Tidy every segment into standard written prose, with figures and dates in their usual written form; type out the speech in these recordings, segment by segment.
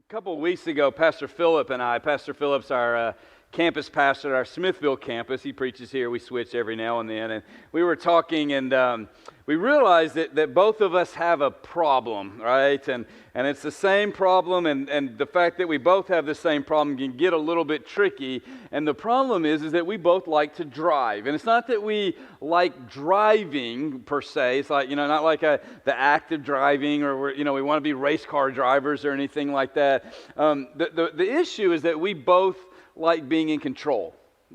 couple of weeks ago, Pastor Phillip's our campus pastor at our Smithville campus. He preaches here. We switch every now and then. And we were talking, and we realized that both of us have a problem, right? And it's the same problem, and the fact that we both have the same problem can get a little bit tricky. And the problem is that we both like to drive. And it's not that we like driving per se. It's like, not like the act of driving, or we want to be race car drivers or anything like that. The issue is that we both like being in control.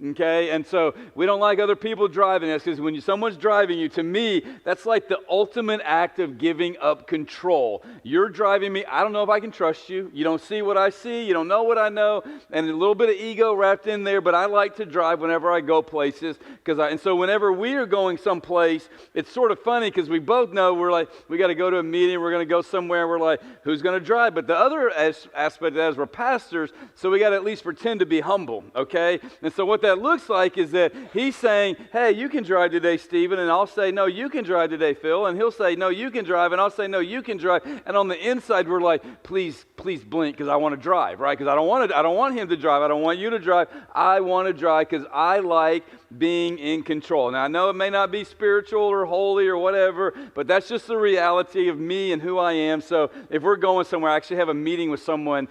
Okay, and so we don't like other people driving us, because when someone's driving you, to me, that's like the ultimate act of giving up control. You're driving me. I don't know if I can trust you. You don't see what I see. You don't know what I know, and a little bit of ego wrapped in there. But I like to drive whenever I go places, and so whenever we are going someplace, it's sort of funny because we both know we're like, we got to go to a meeting. We're going to go somewhere. We're like, who's going to drive? But the other aspect of that is we're pastors, so we got to at least pretend to be humble. Okay, and so what that looks like is that he's saying, hey, you can drive today, Stephen, and I'll say, no, you can drive today, Phil, and he'll say, no, you can drive, and I'll say, no, you can drive, and on the inside we're like, please blink, because I want to drive, right? Because I don't want him to drive, I don't want you to drive, I want to drive because I like being in control. Now I know it may not be spiritual or holy or whatever, but that's just the reality of me and who I am. So if we're going somewhere, I actually have a meeting with someone,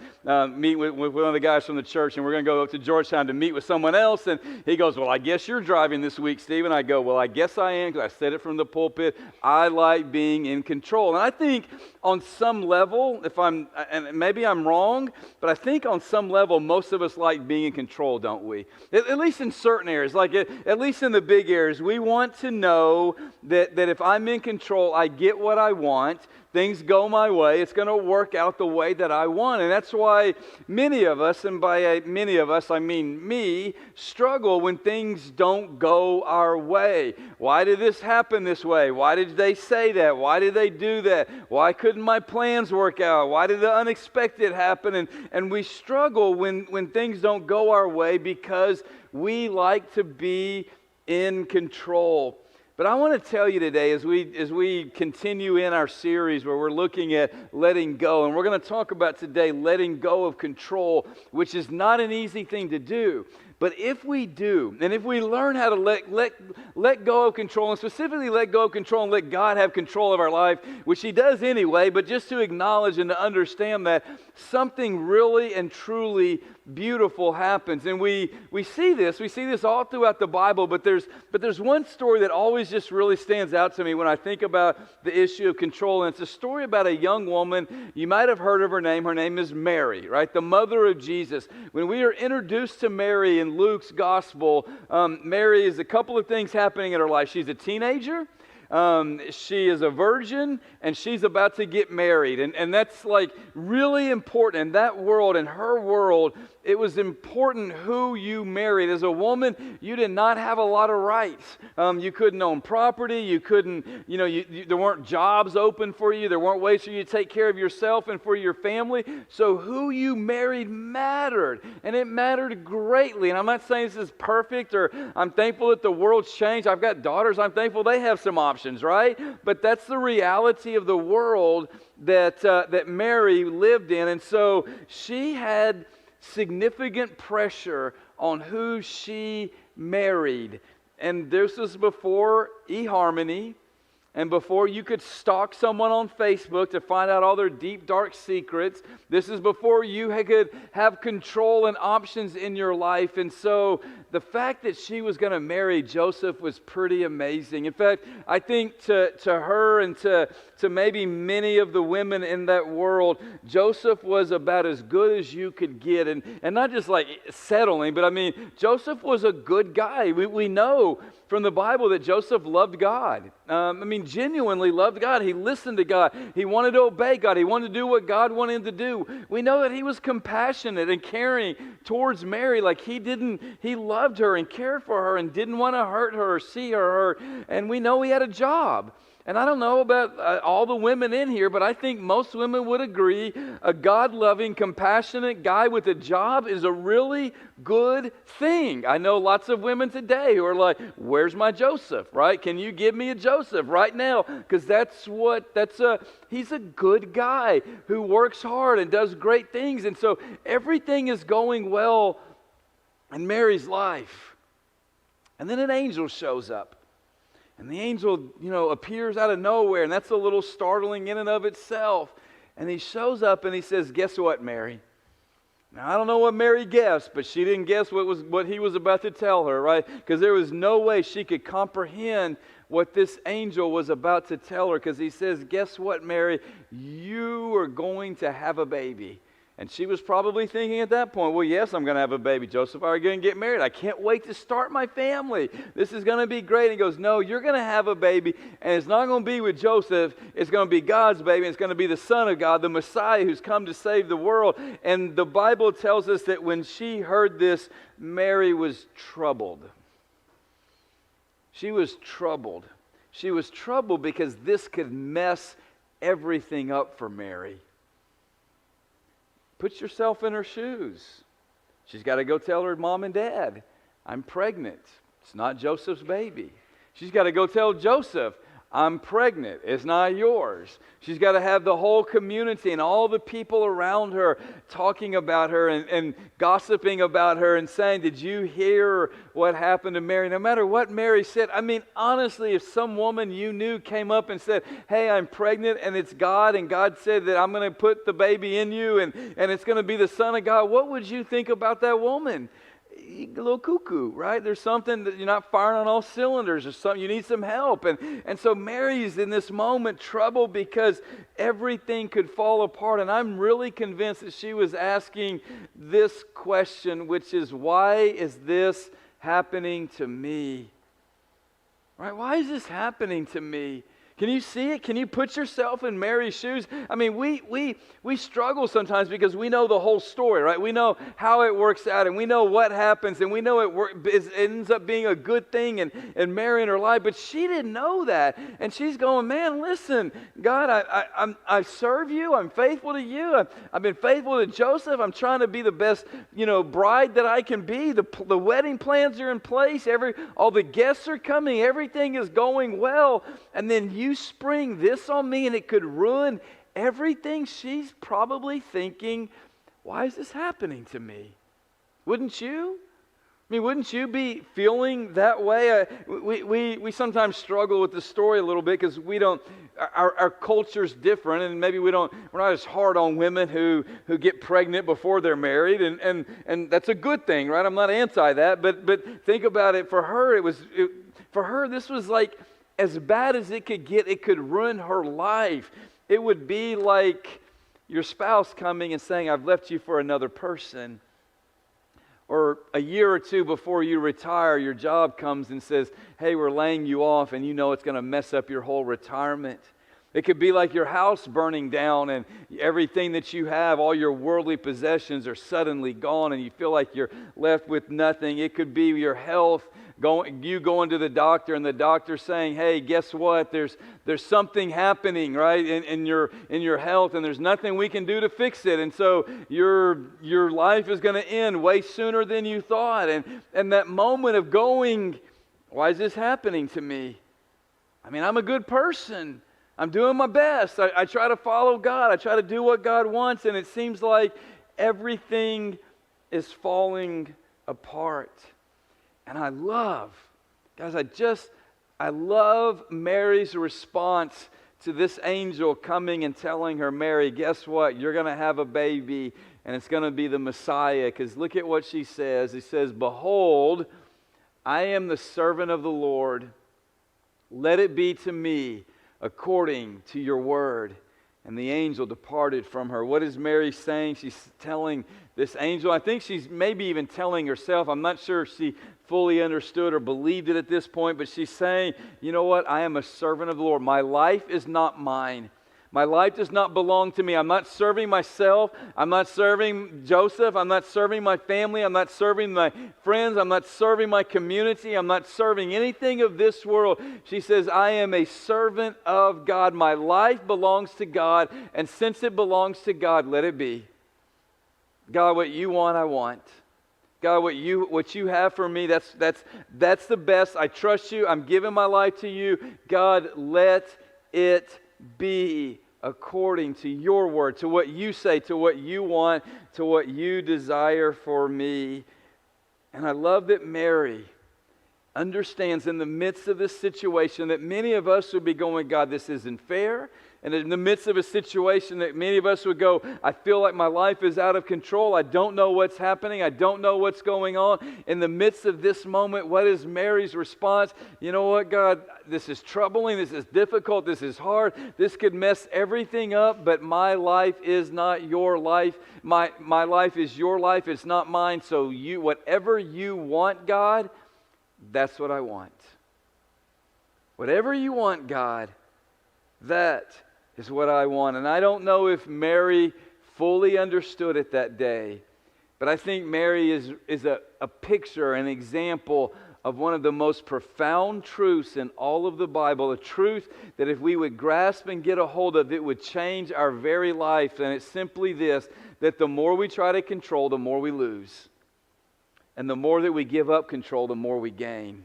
meet with one of the guys from the church, and we're going to go up to Georgetown to meet with someone else, and he goes, well, I guess you're driving this week, Stephen. I go, well, I guess I am, because I said it from the pulpit. I like being in control. And I think on some level, and maybe I'm wrong, but I think on some level, most of us like being in control, don't we? At least in certain areas, like at least in the big areas. We want to know that if I'm in control, I get what I want. Things go my way. It's going to work out the way that I want. And that's why many of us, and by many of us, I mean me, struggle when things don't go our way. Why did this happen this way? Why did they say that? Why did they do that? Why couldn't my plans work out? Why did the unexpected happen? And we struggle when things don't go our way because we like to be in control. But I want to tell you today, as we continue in our series where we're looking at letting go, and we're going to talk about today letting go of control, which is not an easy thing to do. But if we do, and if we learn how to let go of control, and specifically let go of control and let God have control of our life, which He does anyway, but just to acknowledge and to understand that something really and truly beautiful happens. And we see this all throughout the Bible, but there's one story that always just really stands out to me when I think about the issue of control, and it's a story about a young woman. You might have heard of her name. Her name is Mary, right? The mother of Jesus. When we are introduced to Mary in Luke's gospel, Mary is a couple of things happening in her life. She's a teenager. She is a virgin, and she's about to get married. And that's like really important. In that world, in her world, it was important who you married. As a woman, you did not have a lot of rights. You couldn't own property. You couldn't, there weren't jobs open for you. There weren't ways for you to take care of yourself and for your family. So who you married mattered, and it mattered greatly. And I'm not saying this is perfect, or I'm thankful that the world's changed. I've got daughters. I'm thankful they have some options, right? But that's the reality of the world that Mary lived in. And so she had significant pressure on who she married. And this was before eHarmony, and before you could stalk someone on Facebook to find out all their deep, dark secrets. This is before you could have control and options in your life. And so the fact that she was going to marry Joseph was pretty amazing. In fact, I think to her and to maybe many of the women in that world, Joseph was about as good as you could get. And not just like settling, but I mean, Joseph was a good guy. We know from the Bible that Joseph loved God. Genuinely loved God. He listened to God. He wanted to obey God. He wanted to do what God wanted him to do. We know that he was compassionate and caring towards Mary. Like he loved her and cared for her and didn't want to hurt her or see her hurt. And we know he had a job. And I don't know about all the women in here, but I think most women would agree a God-loving, compassionate guy with a job is a really good thing. I know lots of women today who are like, where's my Joseph, right? Can you give me a Joseph right now? Because he's a good guy who works hard and does great things. And so everything is going well in Mary's life. And then an angel shows up. And the angel, appears out of nowhere, and that's a little startling in and of itself. And he shows up and he says, guess what, Mary? Now, I don't know what Mary guessed, but she didn't guess what he was about to tell her, right? Because there was no way she could comprehend what this angel was about to tell her, because he says, guess what, Mary? You are going to have a baby. And she was probably thinking at that point, well, yes, I'm going to have a baby. Joseph, are you going to get married? I can't wait to start my family. This is going to be great. He goes, no, you're going to have a baby, and it's not going to be with Joseph. It's going to be God's baby. It's going to be the Son of God, the Messiah who's come to save the world. And the Bible tells us that when she heard this, Mary was troubled. She was troubled. She was troubled because this could mess everything up for Mary. Put yourself in her shoes. She's got to go tell her mom and dad, I'm pregnant. It's not Joseph's baby. She's got to go tell Joseph, I'm pregnant. It's not yours. She's got to have the whole community and all the people around her talking about her and gossiping about her and saying, did you hear what happened to Mary? No matter what Mary said, I mean, honestly, if some woman you knew came up and said, hey, I'm pregnant and it's God, and God said that I'm going to put the baby in you and it's going to be the Son of God, what would you think about that woman? A little cuckoo, right? There's something that you're not firing on all cylinders, or something, you need some help. And so Mary's in this moment troubled because everything could fall apart. And I'm really convinced that she was asking this question, which is, why is this happening to me? Right? Why is this happening to me? Can you see it? Can you put yourself in Mary's shoes? I mean, we struggle sometimes because we know the whole story, right? We know how it works out, and we know what happens, and we know it ends up being a good thing in Mary in her life, but she didn't know that. And she's going, man, listen, God, I serve you. I'm faithful to you. I've been faithful to Joseph. I'm trying to be the best, bride that I can be. The wedding plans are in place. All the guests are coming. Everything is going well. And then you spring this on me, and it could ruin everything. She's probably thinking, why is this happening to me? Wouldn't you? I mean, wouldn't you be feeling that way? We sometimes struggle with the story a little bit because we don't. Our culture's different, and maybe we're not as hard on women who get pregnant before they're married, and that's a good thing, right? I'm not anti that, but think about it. For her, this was like as bad as it could get. It could ruin her life. It would be like your spouse coming and saying, I've left you for another person. Or a year or two before you retire, your job comes and says, hey, we're laying you off, and you know it's going to mess up your whole retirement. It could be like your house burning down, and everything that you have, all your worldly possessions are suddenly gone, and you feel like you're left with nothing. It could be your health, you going to the doctor, and the doctor saying, hey, guess what? There's something happening, right, in your health, and there's nothing we can do to fix it. And so your life is going to end way sooner than you thought. And that moment of going, why is this happening to me? I mean, I'm a good person. I'm doing my best. I try to follow God. I try to do what God wants, and it seems like everything is falling apart. And I love Mary's response to this angel coming and telling her, Mary, guess what? You're going to have a baby, and it's going to be the Messiah. Because look at what she says. He says, behold, I am the servant of the Lord. Let it be to me according to your word. And the angel departed from her. What is Mary saying? She's telling this angel. I think she's maybe even telling herself. I'm not sure if she fully understood or believed it at this point, but she's saying, you know what? I am a servant of the Lord. My life is not mine. My life does not belong to me. I'm not serving myself. I'm not serving Joseph. I'm not serving my family. I'm not serving my friends. I'm not serving my community. I'm not serving anything of this world. She says, I am a servant of God. My life belongs to God, and since it belongs to God, let it be. God, what you want, I want. God, what you have for me, that's the best. I trust you. I'm giving my life to you. God, let it be according to your word, to what you say, to what you want, to what you desire for me. And I love that Mary understands in the midst of this situation that many of us would be going, God, this isn't fair. And in the midst of a situation that many of us would go, I feel like my life is out of control. I don't know what's happening. I don't know what's going on. In the midst of this moment, what is Mary's response? You know what, God, this is troubling. This is difficult. This is hard. This could mess everything up, but my life is not your life. My life is your life. It's not mine. So whatever you want, God, that's what I want. Whatever you want, God, that is what I want. And I don't know if Mary fully understood it that day, but I think Mary is a picture, an example of one of the most profound truths in all of the Bible, a truth that if we would grasp and get a hold of, it would change our very life. And it's simply this, that the more we try to control, the more we lose. And the more that we give up control, the more we gain.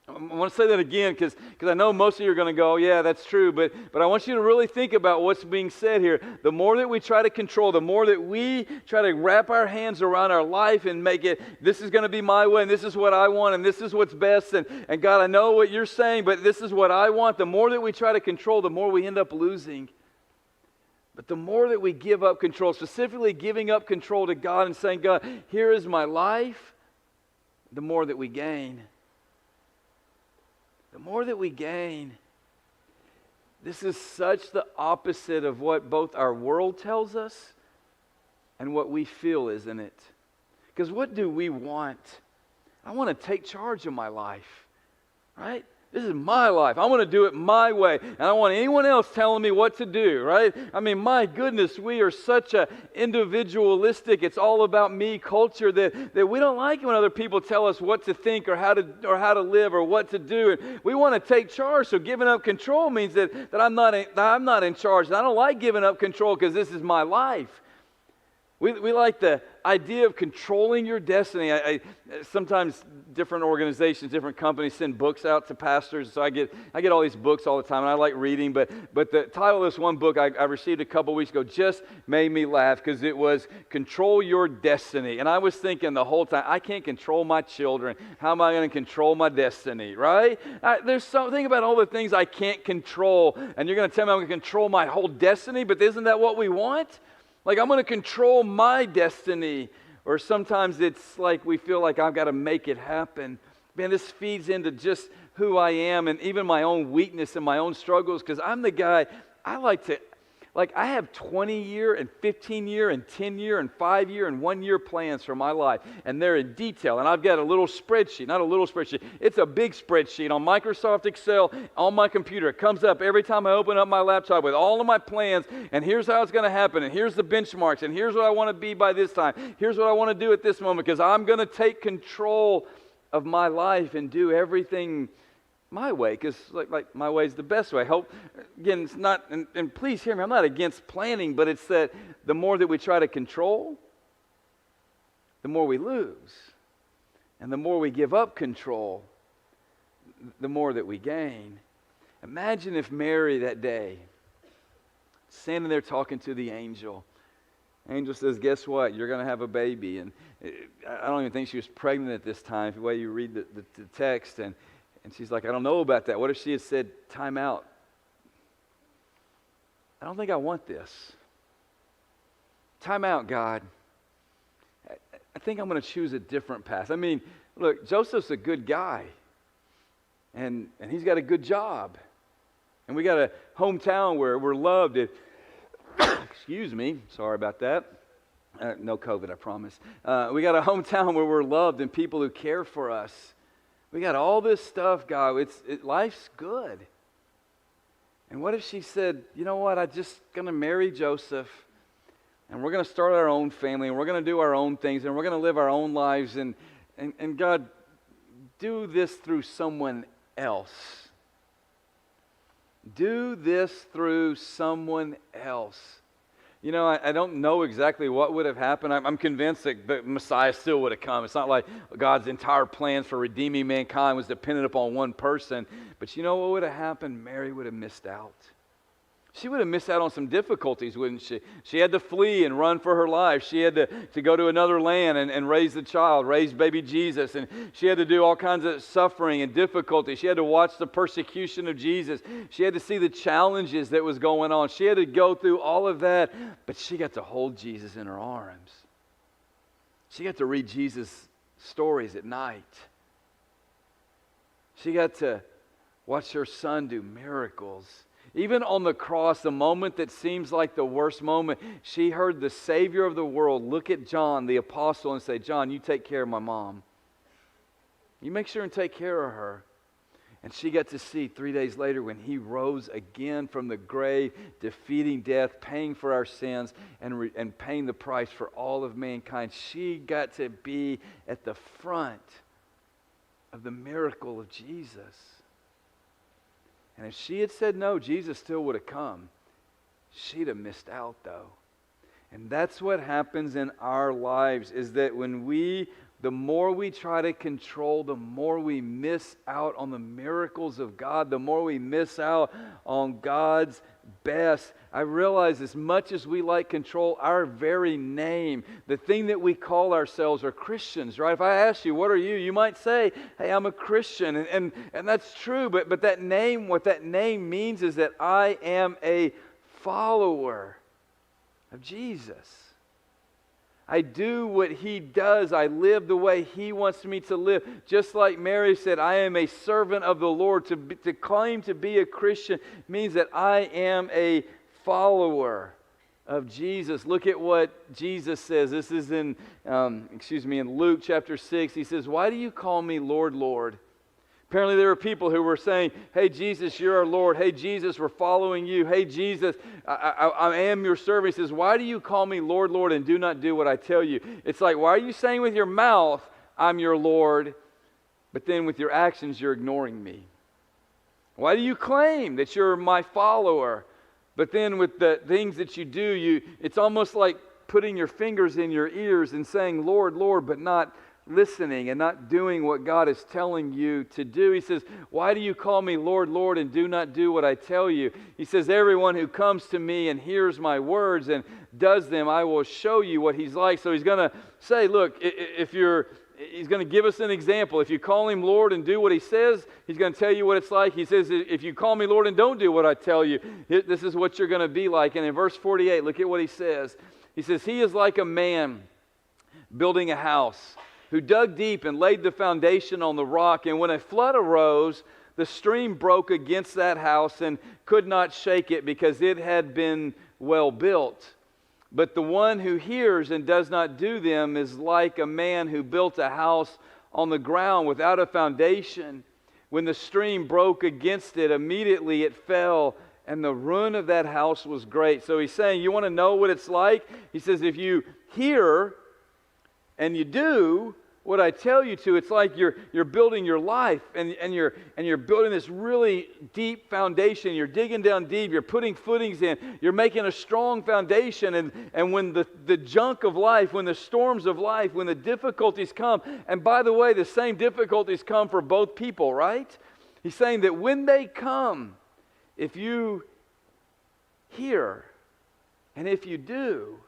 I want to say that again because I know most of you are going to go, yeah, that's true, but I want you to really think about what's being said here. The more that we try to control, the more that we try to wrap our hands around our life and make it, this is going to be my way, and this is what I want, and this is what's best, and God, I know what you're saying, but this is what I want. The more that we try to control, the more we end up losing. But the more that we give up control, specifically giving up control to God and saying, God, here is my life, the more that we gain. The more that we gain. This is such the opposite of what both our world tells us and what we feel, isn't it? Because what do we want? I want to take charge of my life, right? This is my life. I want to do it my way. And I don't want anyone else telling me what to do, right? I mean, my goodness, we are such a individualistic, it's all about me culture that we don't like when other people tell us what to think or how to live or what to do. And we want to take charge. So giving up control means that I'm not in charge. And I don't like giving up control because this is my life. We like the idea of controlling your destiny. I sometimes different organizations, different companies send books out to pastors. So I get all these books all the time, and I like reading. But the title of this one book I received a couple weeks ago just made me laugh because it was Control Your Destiny. And I was thinking the whole time, I can't control my children. How am I going to control my destiny, right? There's something about all the things I can't control, and you're going to tell me I'm going to control my whole destiny, but isn't that what we want? Like, I'm going to control my destiny. Or sometimes it's like we feel like I've got to make it happen. Man, this feeds into just who I am and even my own weakness and my own struggles, because I'm the guy, I have 20-year and 15-year and 10-year and 5-year and 1-year plans for my life. And they're in detail. And I've got a little spreadsheet, not a little spreadsheet. It's a big spreadsheet on Microsoft Excel on my computer. It comes up every time I open up my laptop with all of my plans. And here's how it's going to happen. And here's the benchmarks. And here's what I want to be by this time. Here's what I want to do at this moment. Because I'm going to take control of my life and do everything my way, because like my way is the best way. Again, it's not, and please hear me, I'm not against planning, but it's that the more that we try to control, the more we lose. And the more we give up control, the more that we gain. Imagine if Mary that day, standing there talking to the angel, angel says, guess what? You're going to have a baby. And I don't even think she was pregnant at this time, the way you read the text. And she's like, I don't know about that. What if she had said, time out? I don't think I want this. Time out, God. I think I'm going to choose a different path. I mean, look, Joseph's a good guy. And he's got a good job. And we got a hometown where we're loved. Excuse me. Sorry about that. No COVID, I promise. We got a hometown where we're loved and people who care for us. We got all this stuff, God. Life's good. And what if she said, you know what, I'm just going to marry Joseph, and we're going to start our own family, and we're going to do our own things, and we're going to live our own lives, and God, do this through someone else. Do this through someone else. You know, I don't know exactly what would have happened. I'm convinced that the Messiah still would have come. It's not like God's entire plans for redeeming mankind was dependent upon one person. But you know what would have happened? Mary would have missed out. She would have missed out on some difficulties, wouldn't she? She had to flee and run for her life. She had to go to another land and raise the child, raise baby Jesus. And she had to do all kinds of suffering and difficulty. She had to watch the persecution of Jesus. She had to see the challenges that was going on. She had to go through all of that. But she got to hold Jesus in her arms. She got to read Jesus' stories at night. She got to watch her son do miracles. Even on the cross, the moment that seems like the worst moment, she heard the Savior of the world look at John, the apostle, and say, John, you take care of my mom. You make sure and take care of her. And she got to see 3 days later when he rose again from the grave, defeating death, paying for our sins, and paying the price for all of mankind. She got to be at the front of the miracle of Jesus. And if she had said no, Jesus still would have come. She'd have missed out, though. And that's what happens in our lives, is that the more we try to control, the more we miss out on the miracles of God, the more we miss out on God's best. I realize as much as we like control, our very name, the thing that we call ourselves, are Christians, right? If I ask you, what are you? You might say, hey, I'm a Christian. And that's true, but that name, what that name means is that I am a follower of Jesus. I do what He does. I live the way He wants me to live. Just like Mary said, I am a servant of the Lord. To claim to be a Christian means that I am a follower of Jesus. Look at what Jesus says. This is in Luke chapter 6. He says, why do you call me Lord, Lord? Apparently there were people who were saying, hey, Jesus, you're our Lord. Hey, Jesus, we're following you. Hey, Jesus, I am your servant. He says, why do you call me Lord, Lord, and do not do what I tell you? It's like, why are you saying with your mouth, I'm your Lord, but then with your actions, you're ignoring me? Why do you claim that you're my follower, but then with the things that you do, it's almost like putting your fingers in your ears and saying, Lord, Lord, but not listening and not doing what God is telling you to do. He says, why do you call me Lord, Lord, and do not do what I tell you? He says, everyone who comes to me and hears my words and does them, I will show you what he's like. So he's going to say, look, he's going to give us an example. If you call him Lord and do what he says, he's going to tell you what it's like. He says, if you call me Lord and don't do what I tell you, this is what you're going to be like. And in verse 48, look at what he says. He says, he is like a man building a house, who dug deep and laid the foundation on the rock. And when a flood arose, the stream broke against that house and could not shake it because it had been well built. But the one who hears and does not do them is like a man who built a house on the ground without a foundation. When the stream broke against it, immediately it fell, and the ruin of that house was great. So he's saying, you want to know what it's like? He says, if you hear and you do what I tell you to, it's like you're building your life and you're building this really deep foundation. You're digging down deep. You're putting footings in. You're making a strong foundation. And when the junk of life, when the storms of life, when the difficulties come, and by the way, the same difficulties come for both people, right? He's saying that when they come, if you hear and if you do,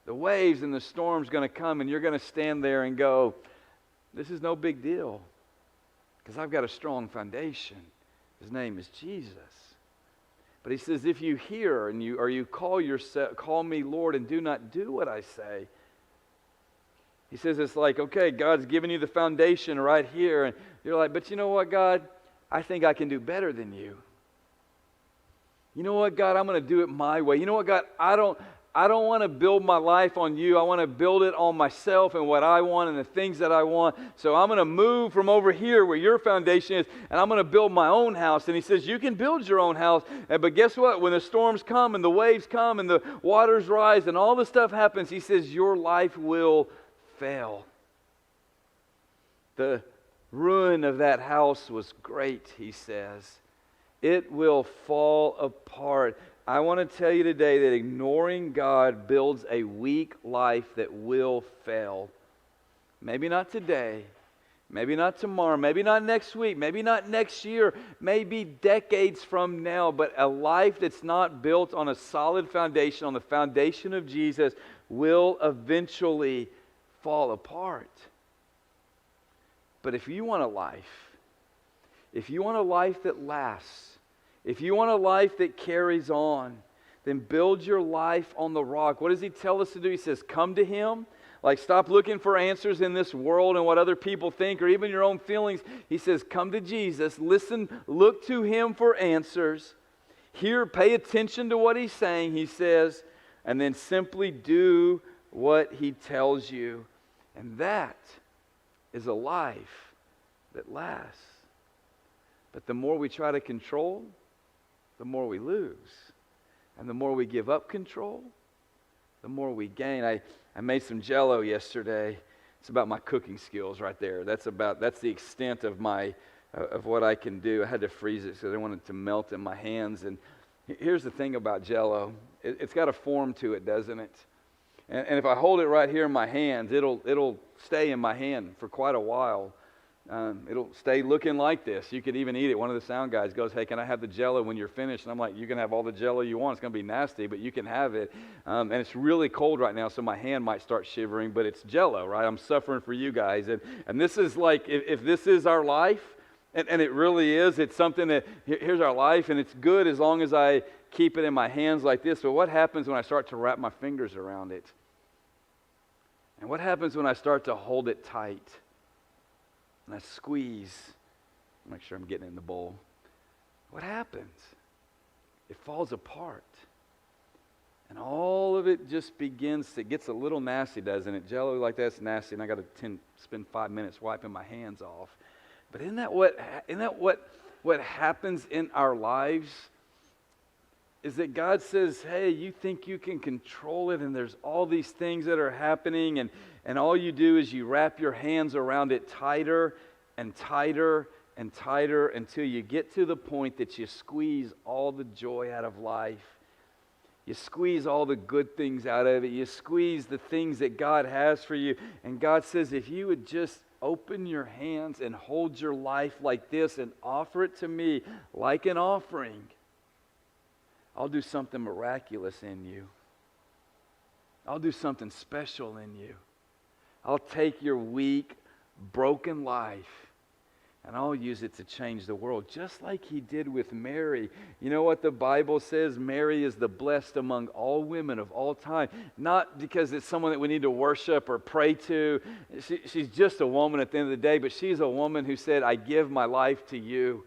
the waves and the storm's going to come, and you're going to stand there and go, this is no big deal because I've got a strong foundation. His name is Jesus. But he says, if you hear and you call me Lord and do not do what I say, he says it's like, okay, God's given you the foundation right here, and you're like, but you know what, God? I think I can do better than you. You know what, God? I'm going to do it my way. You know what, God? I don't want to build my life on you. I want to build it on myself and what I want and the things that I want. So I'm going to move from over here where your foundation is, and I'm going to build my own house. And he says, you can build your own house. But guess what? When the storms come and the waves come and the waters rise and all this stuff happens, he says, your life will fail. The ruin of that house was great, he says. It will fall apart. I want to tell you today that ignoring God builds a weak life that will fail. Maybe not today, maybe not tomorrow, maybe not next week, maybe not next year, maybe decades from now, but a life that's not built on a solid foundation, on the foundation of Jesus, will eventually fall apart. But if you want a life, if you want a life that lasts, if you want a life that carries on, then build your life on the rock. What does he tell us to do? He says, come to him. Like, stop looking for answers in this world and what other people think or even your own feelings. He says, come to Jesus. Listen, look to him for answers. Hear, pay attention to what he's saying, he says, and then simply do what he tells you. And that is a life that lasts. But the more we try to control, the more we lose. And the more we give up control, the more we gain. I made some Jello yesterday. It's about my cooking skills right there. That's the extent of what I can do. I had to freeze it because I didn't want it to melt in my hands. And here's the thing about Jello. It's got a form to it, doesn't it? And if I hold it right here in my hands, it'll stay in my hand for quite a while. It'll stay looking like this. You could even eat it. One of the sound guys goes, hey, can I have the Jello when you're finished? And I'm like, you can have all the Jello you want. It's going to be nasty, but you can have it. And it's really cold right now, so my hand might start shivering, but it's Jello, right? I'm suffering for you guys. And this is like, if this is our life, and it really is, it's something that, here's our life, and it's good as long as I keep it in my hands like this. But what happens when I start to wrap my fingers around it? And what happens when I start to hold it tight? And I squeeze, make sure I'm getting in the bowl. What happens? It falls apart. And all of it just gets a little nasty, doesn't it? Jello like that's nasty, and I got to spend 5 minutes wiping my hands off. But isn't that what happens in our lives? Is that God says, hey, you think you can control it, and there's all these things that are happening, and all you do is you wrap your hands around it tighter and tighter and tighter until you get to the point that you squeeze all the joy out of life. You squeeze all the good things out of it. You squeeze the things that God has for you. And God says, if you would just open your hands and hold your life like this and offer it to me like an offering, I'll do something miraculous in you. I'll do something special in you. I'll take your weak, broken life and I'll use it to change the world, just like he did with Mary. You know what the Bible says? Mary is the blessed among all women of all time. Not because it's someone that we need to worship or pray to. She's just a woman at the end of the day, but she's a woman who said, I give my life to you.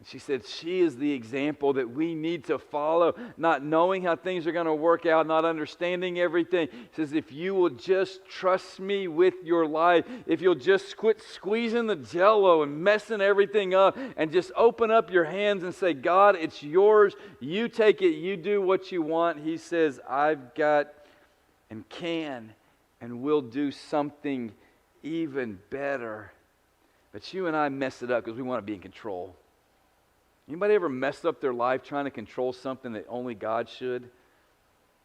She said she is the example that we need to follow, not knowing how things are going to work out, not understanding everything. She says, if you will just trust me with your life, if you'll just quit squeezing the Jello and messing everything up and just open up your hands and say, God, it's yours. You take it. You do what you want. He says, I've got and can and will do something even better. But you and I mess it up because we want to be in control. Anybody ever messed up their life trying to control something that only God should?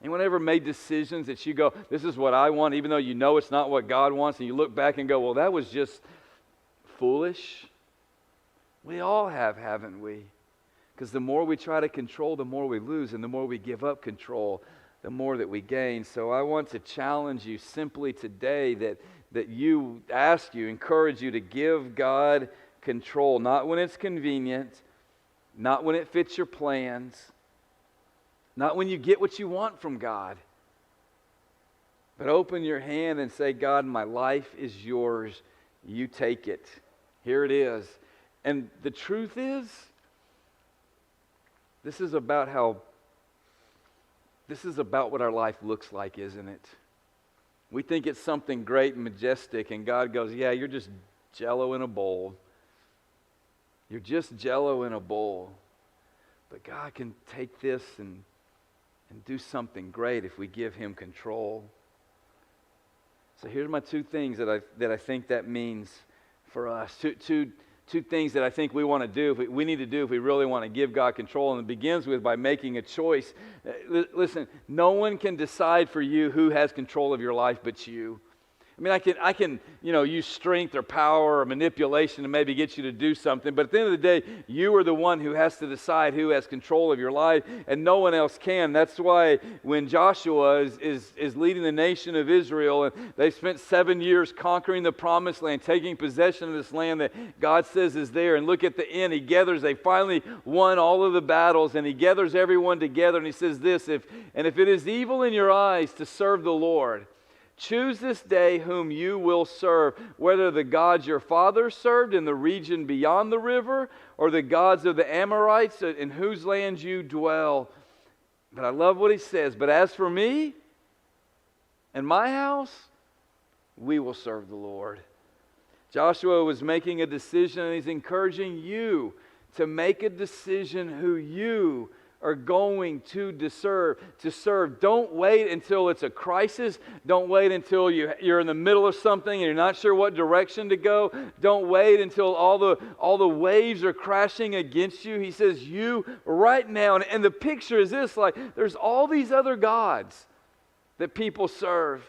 Anyone ever made decisions that you go, this is what I want, even though you know it's not what God wants, and you look back and go, well, that was just foolish? We all have, haven't we? Because the more we try to control, the more we lose, and the more we give up control, the more that we gain. So I want to challenge you simply today that you encourage you to give God control, not when it's convenient, not when it fits your plans, not when you get what you want from God, but open your hand and say, God, my life is yours. You take it. Here it is. And the truth is, this is about how this is about what our life looks like, isn't it? We think it's something great and majestic, and God goes, yeah, you're just Jello in a bowl. You're just Jello in a bowl. But God can take this and do something great if we give Him control. So here's my two things that I think that means for us. Two things that I think we want to do, we need to do if we really want to give God control. And it begins with by making a choice. Listen, no one can decide for you who has control of your life but you. I mean, I can use strength or power or manipulation to maybe get you to do something, but at the end of the day, you are the one who has to decide who has control of your life, and no one else can. That's why when Joshua is leading the nation of Israel, and they spent 7 years conquering the promised land, taking possession of this land that God says is there, and look at the end, they finally won all of the battles, and he gathers everyone together, and he says this, if it is evil in your eyes to serve the Lord, choose this day whom you will serve, whether the gods your fathers served in the region beyond the river, or the gods of the Amorites in whose land you dwell. But I love what he says, but as for me and my house, we will serve the Lord. Joshua was making a decision, and he's encouraging you to make a decision who you are going to serve. Don't wait until it's a crisis. Don't wait until you're in the middle of something and you're not sure what direction to go. Don't wait until all the waves are crashing against you. He says, you right now, and the picture is this, like there's all these other gods that people serve.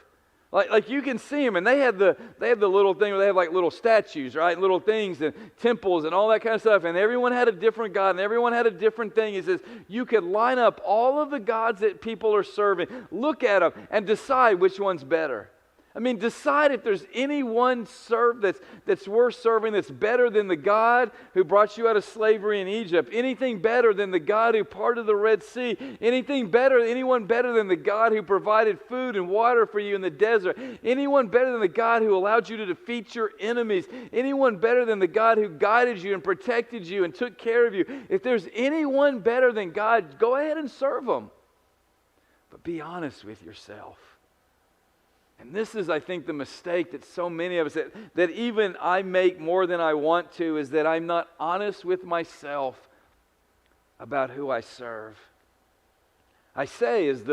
Like you can see them, and they had the little thing where they have like little statues, right? Little things and temples and all that kind of stuff. And everyone had a different god, and everyone had a different thing. He says you could line up all of the gods that people are serving, look at them, and decide which one's better. I mean, decide if there's any one that's worth serving, that's better than the God who brought you out of slavery in Egypt. Anything better than the God who parted the Red Sea. Anyone better than the God who provided food and water for you in the desert. Anyone better than the God who allowed you to defeat your enemies. Anyone better than the God who guided you and protected you and took care of you. If there's anyone better than God, go ahead and serve them. But be honest with yourself. And this is, I think, the mistake that so many of us, that even I make more than I want to, is that I'm not honest with myself about who I serve. I say, as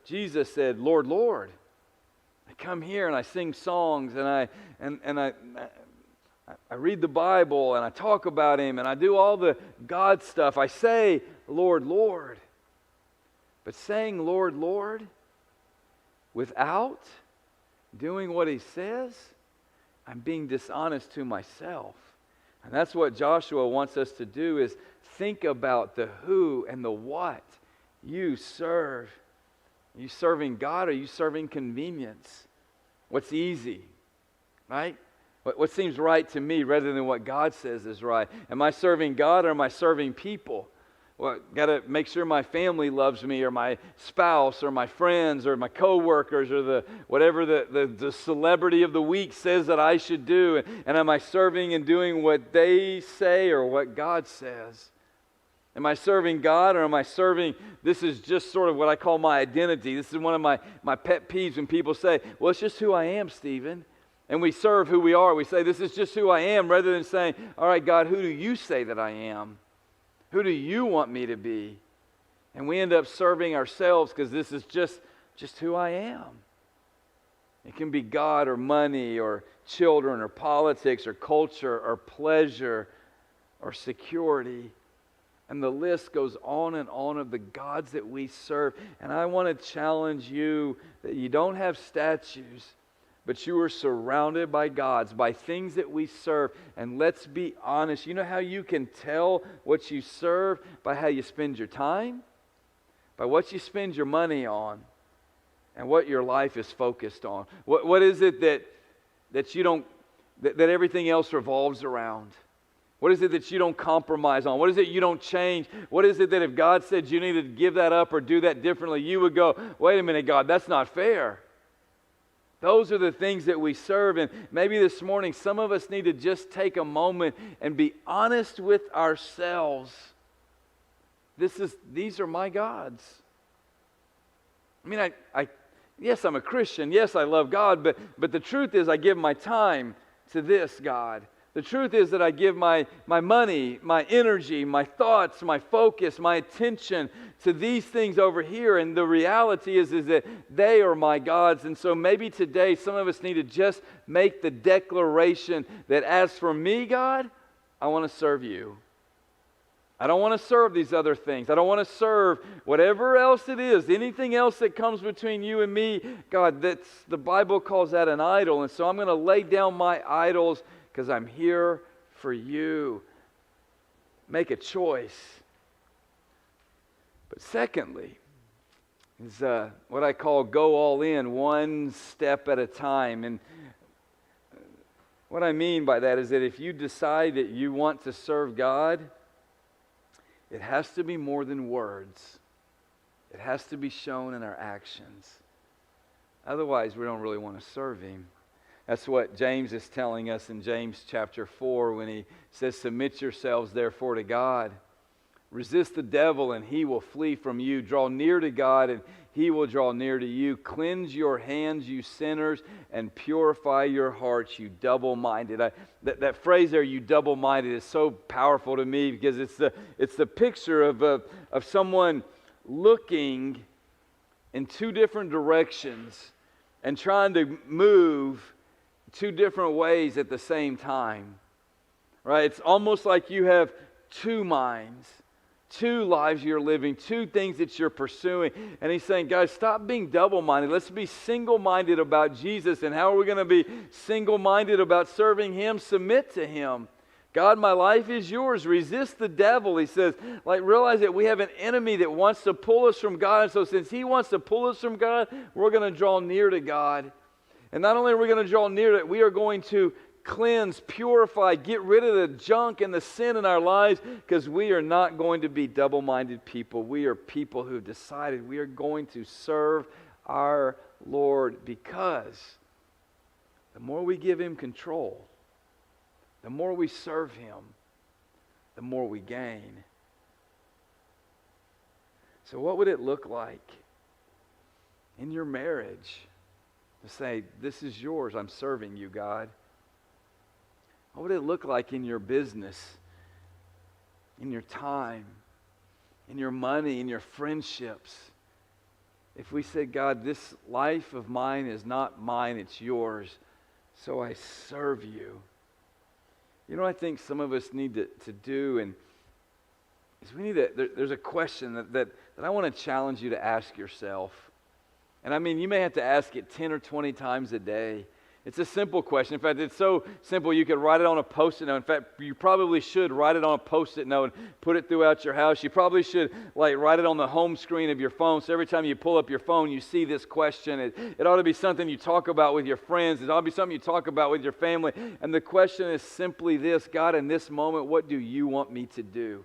Jesus said, Lord, Lord. I come here and I sing songs and I read the Bible and I talk about Him and I do all the God stuff. I say, Lord, Lord. But saying, Lord, Lord, without doing what He says, I'm being dishonest to myself. And that's what Joshua wants us to do, is think about the who and the what you serve. Are you serving God or are you serving convenience? What's easy, right? What seems right to me rather than what God says is right? Am I serving God or am I serving people? Well, got to make sure my family loves me, or my spouse, or my friends, or my coworkers, or whatever the celebrity of the week says that I should do. And am I serving and doing what they say or what God says? Am I serving God, or am I serving, this is just sort of what I call my identity. This is one of my pet peeves when people say, well, it's just who I am, Stephen. And we serve who we are. We say, this is just who I am, rather than saying, all right, God, who do you say that I am? Who do you want me to be? And we end up serving ourselves because this is just who I am. It can be God or money or children or politics or culture or pleasure or security. And the list goes on and on of the gods that we serve. And I want to challenge you that you don't have statues, but you are surrounded by gods, by things that we serve. And let's be honest. You know how you can tell what you serve? By how you spend your time, by what you spend your money on, and what your life is focused on. What is it that you don't, that everything else revolves around? What is it that you don't compromise on? What is it you don't change? What is it that if God said you needed to give that up or do that differently, you would go, wait a minute, God, that's not fair. Those are the things that we serve. And maybe this morning, some of us need to just take a moment and be honest with ourselves. These are my gods. I mean, yes, I'm a Christian. Yes, I love God, but the truth is I give my time to this, God. The truth is that I give my money, my energy, my thoughts, my focus, my attention to these things over here. And the reality is that they are my gods. And so maybe today some of us need to just make the declaration that as for me, God, I want to serve you. I don't want to serve these other things. I don't want to serve whatever else it is, anything else that comes between you and me. God, the Bible calls that an idol. And so I'm going to lay down my idols because I'm here for you. Make a choice. But secondly, is what I call go all in, one step at a time. And what I mean by that is that if you decide that you want to serve God, it has to be more than words. It has to be shown in our actions. Otherwise, we don't really want to serve Him. That's what James is telling us in James chapter 4 when he says, submit yourselves therefore to God. Resist the devil and he will flee from you. Draw near to God and He will draw near to you. Cleanse your hands, you sinners, and purify your hearts, you double-minded. That phrase there, you double-minded, is so powerful to me because it's the picture of someone looking in two different directions and trying to move two different ways at the same time. Right? It's almost like you have two minds. Two lives you're living, two things that you're pursuing. And he's saying, guys, stop being double-minded. Let's be single-minded about Jesus. And how are we going to be single-minded about serving Him? Submit to Him. God, my life is yours. Resist the devil. He says, realize that we have an enemy that wants to pull us from God. And so since he wants to pull us from God, we're going to draw near to God. And not only are we going to draw near to it, we are going to cleanse, purify, get rid of the junk and the sin in our lives, because we are not going to be double-minded people. We are people who decided we are going to serve our Lord, because the more we give Him control, the more we serve Him, the more we gain. So what would it look like in your marriage to say, this is yours, I'm serving you, God? What would it look like in your business, in your time, in your money, in your friendships? If we said, God, this life of mine is not mine, it's yours, so I serve you. You know what I think some of us need to do, and is we need to, there's a question that I want to challenge you to ask yourself. And I mean, you may have to ask it 10 or 20 times a day. It's a simple question. In fact, it's so simple you could write it on a Post-it note. In fact, you probably should write it on a Post-it note and put it throughout your house. You probably should write it on the home screen of your phone, so every time you pull up your phone, you see this question. It ought to be something you talk about with your friends. It ought to be something you talk about with your family. And the question is simply this: God, in this moment, what do you want me to do?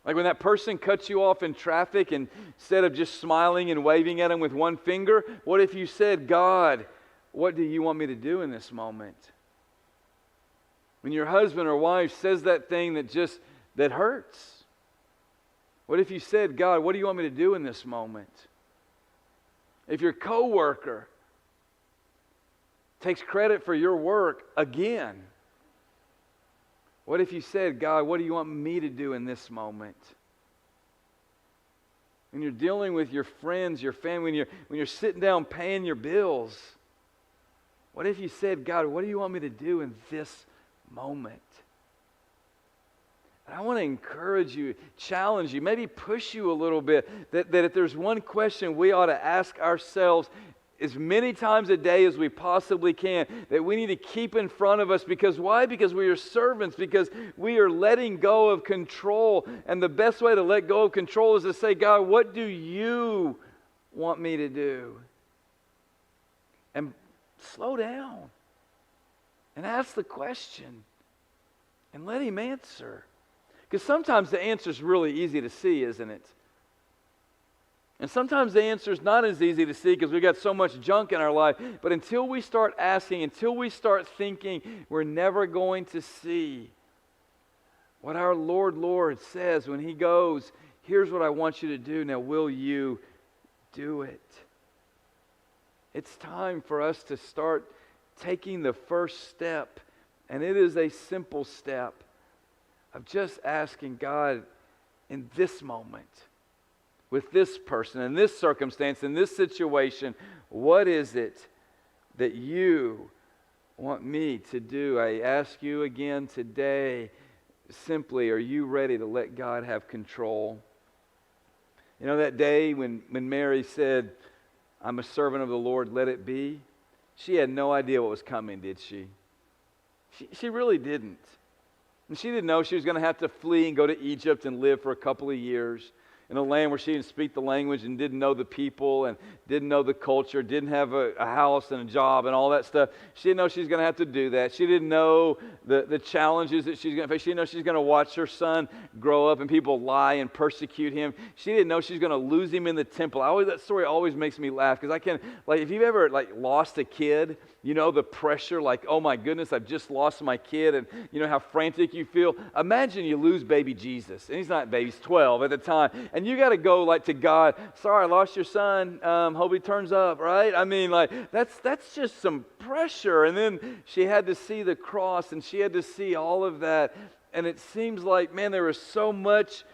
Like when that person cuts you off in traffic, and instead of just smiling and waving at them with one finger, what if you said, God, what do you want me to do in this moment? When your husband or wife says that thing that hurts, what if you said, God, what do you want me to do in this moment? If your coworker takes credit for your work again, what if you said, God, what do you want me to do in this moment? When you're dealing with your friends, your family, when you're sitting down paying your bills, what if you said, God, what do you want me to do in this moment? And I want to encourage you, challenge you, maybe push you a little bit, that if there's one question we ought to ask ourselves as many times a day as we possibly can, that we need to keep in front of us. Because why? Because we are servants, because we are letting go of control. And the best way to let go of control is to say, God, what do you want me to do? And slow down and ask the question and let Him answer. Because sometimes the answer is really easy to see, isn't it? And sometimes the answer is not as easy to see because we've got so much junk in our life. But until we start asking, until we start thinking, we're never going to see what our Lord says when He goes, here's what I want you to do. Now, will you do it. It's time for us to start taking the first step, and it is a simple step of just asking God in this moment, with this person, in this circumstance, in this situation, what is it that you want me to do? I ask you again today, simply, are you ready to let God have control? You know that day when Mary said, I'm a servant of the Lord, let it be? She had no idea what was coming, did she? She really didn't. And she didn't know she was going to have to flee and go to Egypt and live for a couple of years in a land where she didn't speak the language and didn't know the people and didn't know the culture, didn't have a house and a job and all that stuff. She didn't know she was going to have to do that. She didn't know the challenges that she's going to face. She didn't know she's going to watch her son grow up and people lie and persecute him. She didn't know she's going to lose him in the temple. That story always makes me laugh because if you've ever lost a kid, you know the pressure, oh my goodness, I've just lost my kid, and you know how frantic you feel. Imagine you lose baby Jesus, and he's not baby, he's 12 at the time, and you got to go to God, sorry, I lost your son, hope he turns up, right? I mean, that's just some pressure. And then she had to see the cross, and she had to see all of that, and it seems like, man, there was so much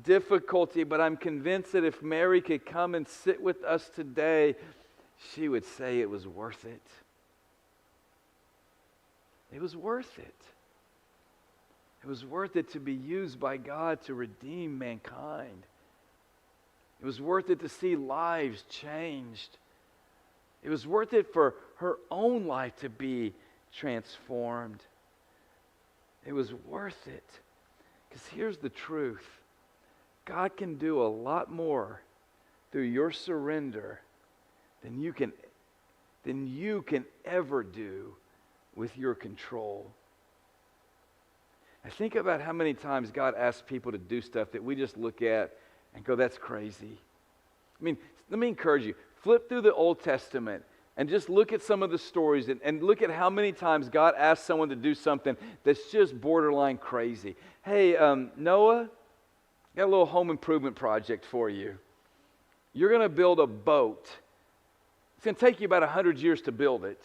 difficulty, but I'm convinced that if Mary could come and sit with us today, she would say it was worth it. It was worth it. It was worth it to be used by God to redeem mankind. It was worth it to see lives changed. It was worth it for her own life to be transformed. It was worth it. Because here's the truth. God can do a lot more through your surrender than you can ever do with your control. I think about how many times God asks people to do stuff that we just look at and go, that's crazy. I mean, let me encourage you. Flip through the Old Testament and just look at some of the stories and look at how many times God asks someone to do something that's just borderline crazy. Hey, Noah, got a little home improvement project for you. You're going to build a boat. It's going to take you about 100 years to build it.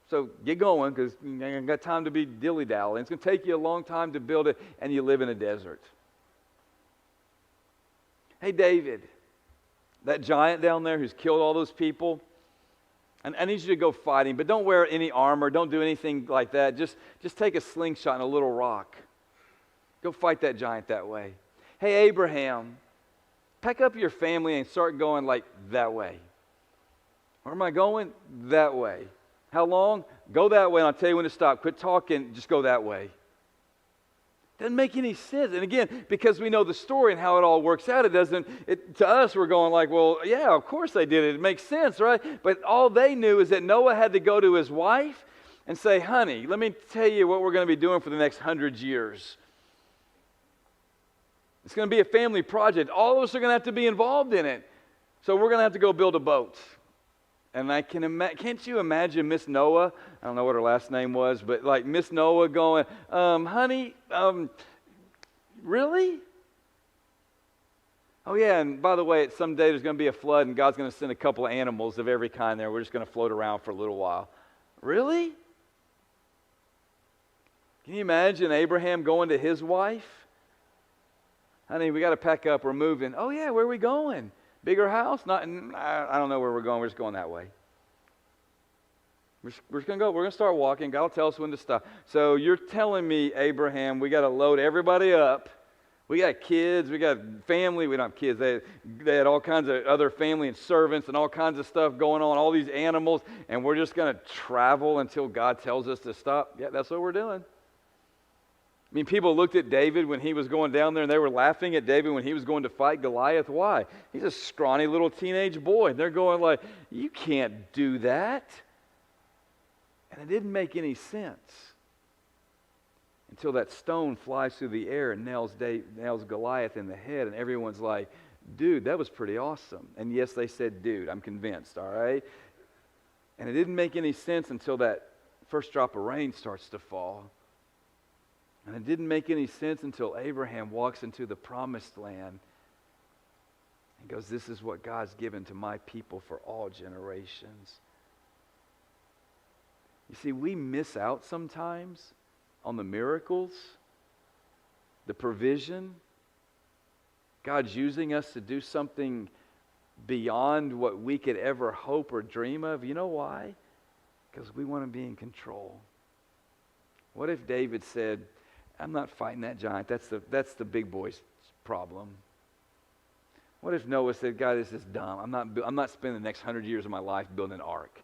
So get going, because you ain't got time to be dilly-dallying. It's going to take you a long time to build it, and you live in a desert. Hey, David, that giant down there who's killed all those people, and I need you to go fight him, but don't wear any armor. Don't do anything like that. Just take a slingshot and a little rock. Go fight that giant that way. Hey, Abraham, pack up your family and start going that way. Where am I going? That way. How long? Go that way, and I'll tell you when to stop. Quit talking, just go that way. Doesn't make any sense. And again, because we know the story and how it all works out, to us, we're going well, yeah, of course they did it. It makes sense, right? But all they knew is that Noah had to go to his wife and say, honey, let me tell you what we're going to be doing for the next 100 years. It's going to be a family project. All of us are going to have to be involved in it. So we're going to have to go build a boat. And I can't you imagine Miss Noah? I don't know what her last name was, but Miss Noah going, honey, really? Oh yeah, and by the way, someday there's going to be a flood and God's going to send a couple of animals of every kind there. We're just going to float around for a little while. Really? Can you imagine Abraham going to his wife? Honey, we got to pack up. We're moving. Oh yeah, where are we going? Bigger house? I don't know where we're going. We're just going that way. We're just going to go. We're going to start walking. God will tell us when to stop. So you're telling me, Abraham, we got to load everybody up. We got kids. We got family. We don't have kids. They had all kinds of other family and servants and all kinds of stuff going on, all these animals, and we're just going to travel until God tells us to stop. Yeah, that's what we're doing. I mean, people looked at David when he was going down there, and they were laughing at David when he was going to fight Goliath. Why? He's a scrawny little teenage boy. And they're going you can't do that. And it didn't make any sense until that stone flies through the air and nails Goliath in the head, and everyone's like, dude, that was pretty awesome. And yes, they said, dude, I'm convinced, all right? And it didn't make any sense until that first drop of rain starts to fall. And it didn't make any sense until Abraham walks into the promised land. And goes, this is what God's given to my people for all generations. You see, we miss out sometimes on the miracles, the provision. God's using us to do something beyond what we could ever hope or dream of. You know why? Because we want to be in control. What if David said, I'm not fighting that giant. That's the big boy's problem. What if Noah said, God, this is dumb. I'm not spending the next 100 years of my life building an ark.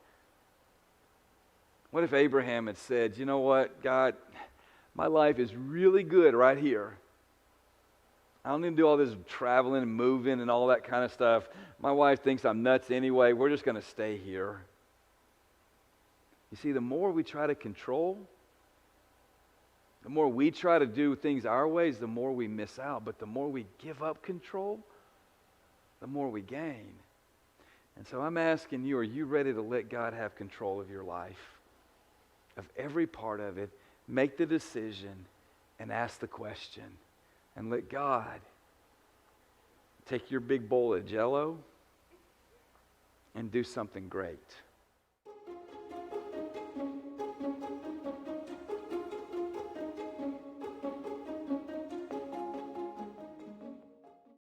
What if Abraham had said, you know what, God, my life is really good right here. I don't need to do all this traveling and moving and all that kind of stuff. My wife thinks I'm nuts anyway. We're just going to stay here. You see, the more we try to control, the more we try to do things our ways, the more we miss out. But the more we give up control, the more we gain. And so I'm asking you, are you ready to let God have control of your life? Of every part of it, make the decision and ask the question. And let God take your big bowl of Jello and do something great.